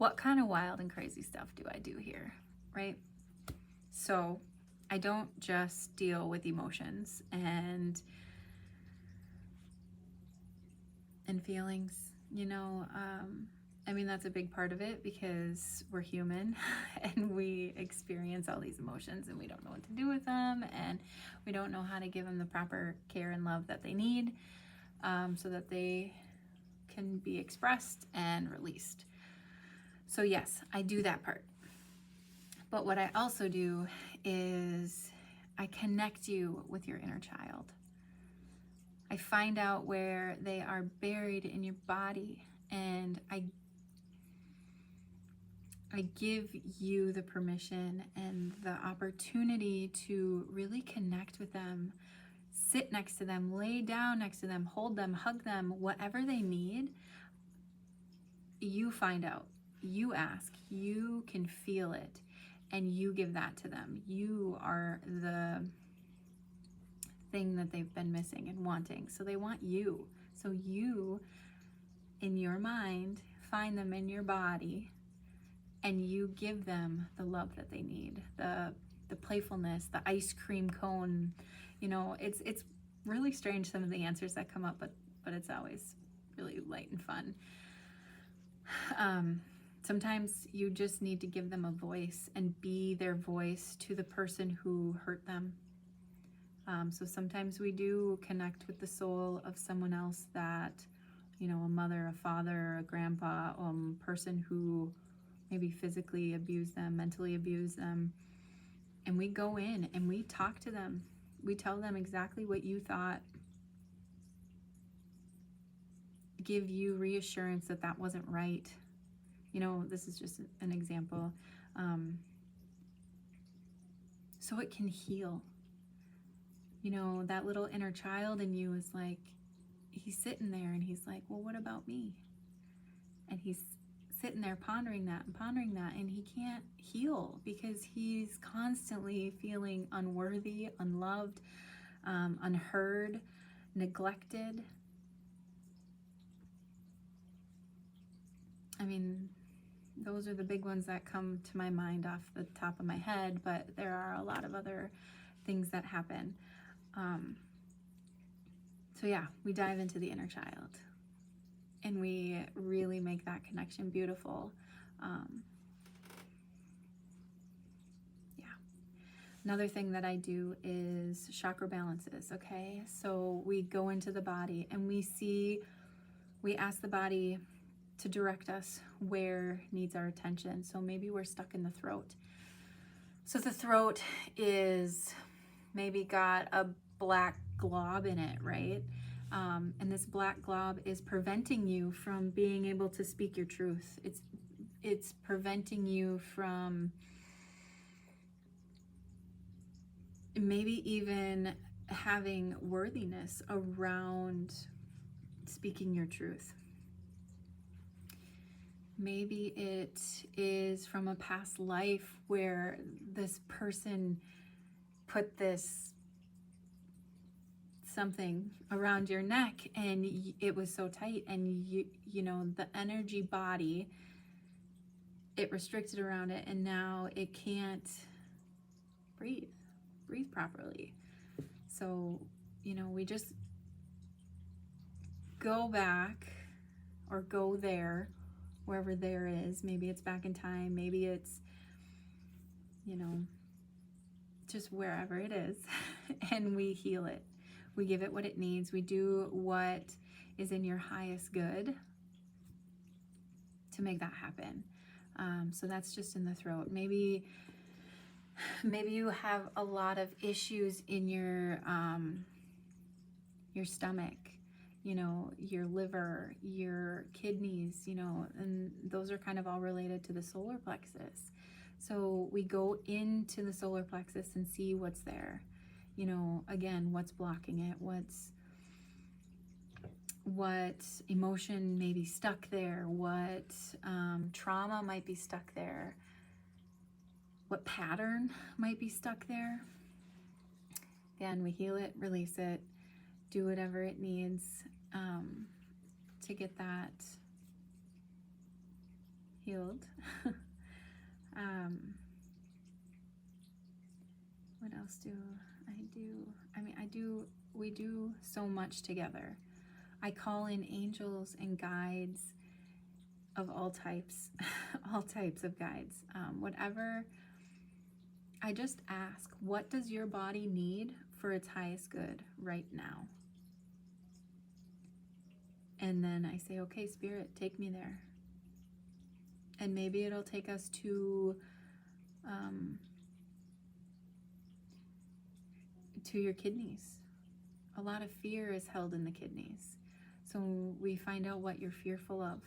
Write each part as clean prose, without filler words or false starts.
what kind of wild and crazy stuff do I do here, right? So I don't just deal with emotions and feelings, I mean, that's a big part of it because we're human and we experience all these emotions and we don't know what to do with them, and we don't know how to give them the proper care and love that they need, so that they can be expressed and released. So yes, I do that part. But what I also do is I connect you with your inner child. I find out where they are buried in your body, and I give you the permission and the opportunity to really connect with them, sit next to them, lay down next to them, hold them, hug them, whatever they need. You find out, you ask, you can feel it, and you give that to them. You are the thing that they've been missing and wanting. So they want you. So you, in your mind, find them in your body, and you give them the love that they need, the playfulness, the ice cream cone. It's really strange, some of the answers that come up, but it's always really light and fun. Sometimes you just need to give them a voice and be their voice to the person who hurt them. So sometimes we do connect with the soul of someone else that, a mother, a father, a grandpa, person who maybe physically abused them, mentally abused them. And we go in and we talk to them. We tell them exactly what you thought. Give you reassurance that that wasn't right. This is just an example. So it can heal. That little inner child in you is like, he's sitting there and he's like, well, what about me? And he's sitting there pondering that, and he can't heal because he's constantly feeling unworthy, unloved, unheard, neglected. I mean, those are the big ones that come to my mind off the top of my head, but there are a lot of other things that happen. So yeah, we dive into the inner child and we really make that connection beautiful. Yeah. Another thing that I do is chakra balances, okay? So we go into the body and we ask the body to direct us where needs our attention. So maybe we're stuck in the throat. So the throat is maybe got a black glob in it, right? And this black glob is preventing you from being able to speak your truth. It's preventing you from maybe even having worthiness around speaking your truth. Maybe it is from a past life where this person put this something around your neck and it was so tight, and the energy body, it restricted around it, and now it can't breathe properly. So we just go back or go there, wherever there is. Maybe it's back in time, maybe it's just wherever it is, and we heal it. We give it what it needs. We do what is in your highest good to make that happen. So that's just in the throat. Maybe you have a lot of issues in your stomach, your liver, your kidneys, and those are kind of all related to the solar plexus. So we go into the solar plexus and see what's there. Again, what's blocking it, what emotion may be stuck there, what trauma might be stuck there, what pattern might be stuck there. Again, we heal it, release it, do whatever it needs to get that healed. What else do I do? I mean, we do so much together. I call in angels and guides of all types, all types of guides. Whatever, I just ask, what does your body need for its highest good right now? And then I say, okay, Spirit, take me there. And maybe it'll take us to your kidneys. A lot of fear is held in the kidneys. So we find out what you're fearful of.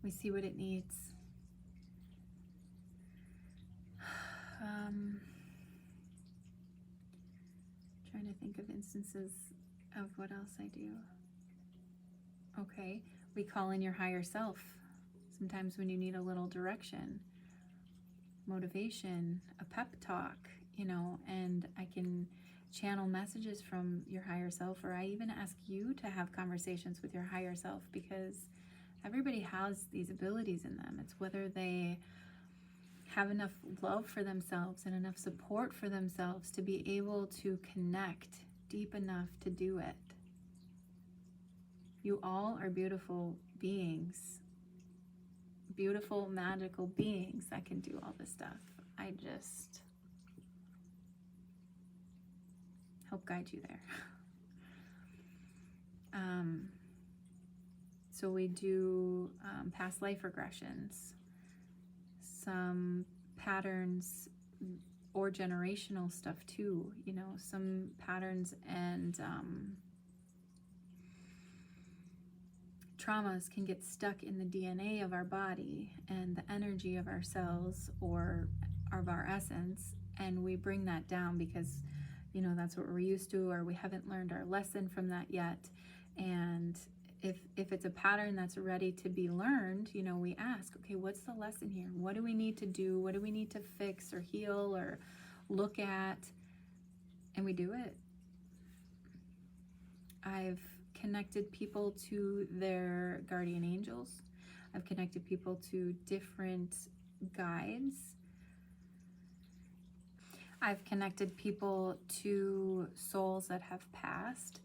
We see what it needs. Trying to think of instances of what else I do. Okay, we call in your higher self. Sometimes when you need a little direction, motivation, a pep talk, you know, and I can channel messages from your higher self, or I even ask you to have conversations with your higher self, because everybody has these abilities in them. It's whether they have enough love for themselves and enough support for themselves to be able to connect deep enough to do it. You all are beautiful beings, beautiful, magical beings that can do all this stuff. I just help guide you there. So we do past life regressions, some patterns or generational stuff too, you know, some patterns and traumas can get stuck in the DNA of our body and the energy of our cells or of our essence, and we bring that down because, you know, that's what we're used to, or we haven't learned our lesson from that yet. And if it's a pattern that's ready to be learned, you know, we ask, okay, what's the lesson here? What do we need to do? What do we need to fix or heal or look at? And we do it. I've connected people to their guardian angels. I've connected people to different guides. I've connected people to souls that have passed.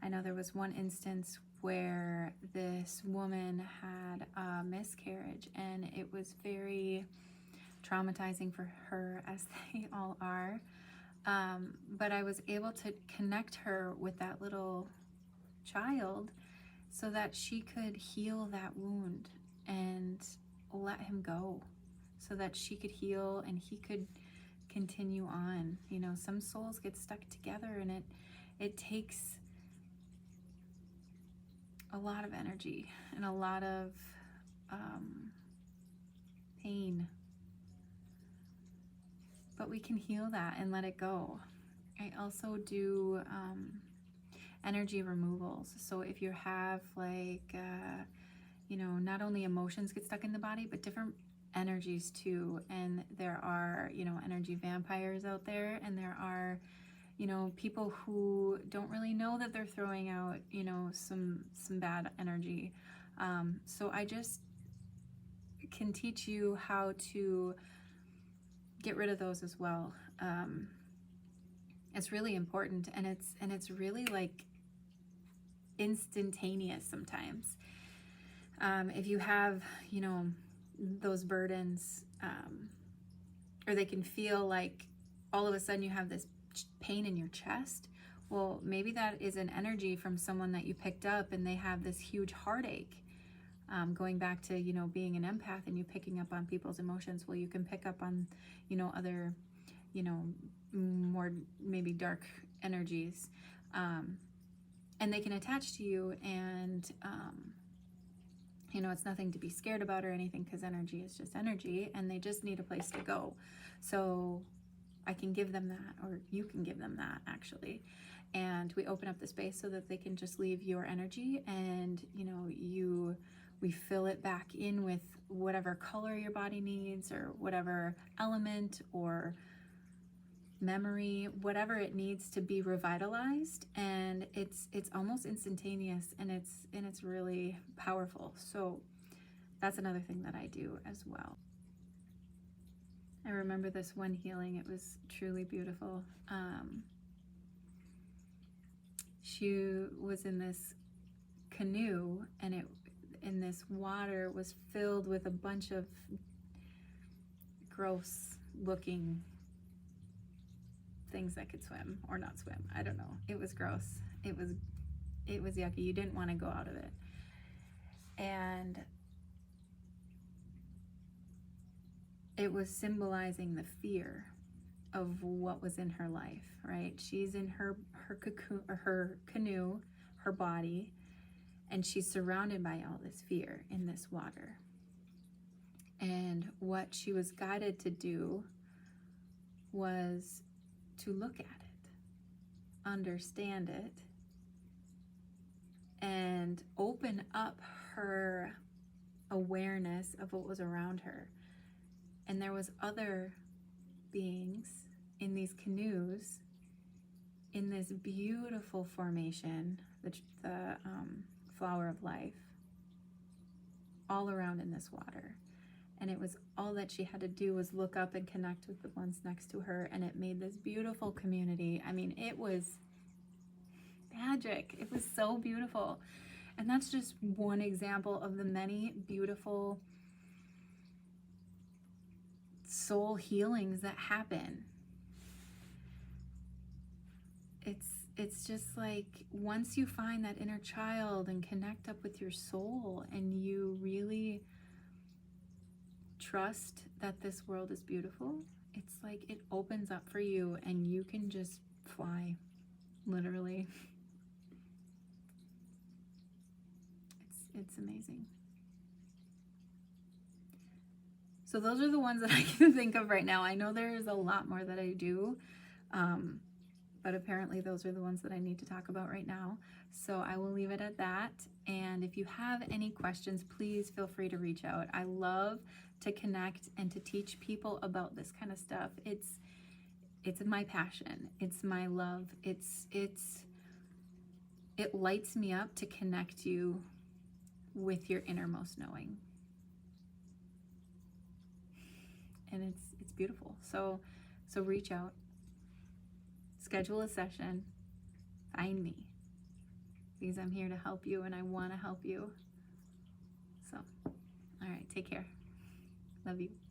I know there was one instance where this woman had a miscarriage, and it was very traumatizing for her, as they all are. But I was able to connect her with that little child so that she could heal that wound and let him go, so that she could heal and he could continue on. You know, some souls get stuck together, and it takes a lot of energy and a lot of pain, but we can heal that and let it go. I also do energy removals. So if you have like you know, not only emotions get stuck in the body, but different energies too. And there are, you know, energy vampires out there, and there are, you know, people who don't really know that they're throwing out, you know, some bad energy. So I just can teach you how to get rid of those as well. It's really important, and it's really like instantaneous sometimes. If you have, you know, those burdens, or they can feel like all of a sudden you have this pain in your chest. Well, maybe that is an energy from someone that you picked up, and they have this huge heartache. Going back to, you know, being an empath and you picking up on people's emotions. Well, you can pick up on, you know, other, you know, more maybe dark energies, and they can attach to you, and you know, it's nothing to be scared about or anything, because energy is just energy, and they just need a place to go. So I can give them that, or you can give them that actually, and we open up the space so that they can just leave your energy, and you know, we fill it back in with whatever color your body needs, or whatever element or memory, whatever it needs to be revitalized, and it's almost instantaneous, and it's really powerful. So that's another thing that I do as well. I remember this one healing. It was truly beautiful. She was in this canoe, and this water was filled with a bunch of gross looking things that could swim or not swim. I don't know. It was gross. It was yucky. You didn't want to go out of it. And it was symbolizing the fear of what was in her life, right? She's in her cocoon, or her canoe, her body, and she's surrounded by all this fear in this water. And what she was guided to do was to look at it, understand it, and open up her awareness of what was around her. And there was other beings in these canoes in this beautiful formation, the flower of life, all around in this water. And it was all that she had to do was look up and connect with the ones next to her, and it made this beautiful community. I mean, it was magic. It was so beautiful. And that's just one example of the many beautiful soul healings that happen. It's just like, once you find that inner child and connect up with your soul, and you really trust that this world is beautiful, it's like it opens up for you and you can just fly, literally. It's amazing. So those are the ones that I can think of right now. I know there's a lot more that I do, but apparently those are the ones that I need to talk about right now. So I will leave it at that. And if you have any questions, please feel free to reach out. I love to connect and to teach people about this kind of stuff. It's my passion. It's my love. It lights me up to connect you with your innermost knowing. And it's beautiful. So reach out, schedule a session, find me, because I'm here to help you and I want to help you. So, all right, take care. Love you.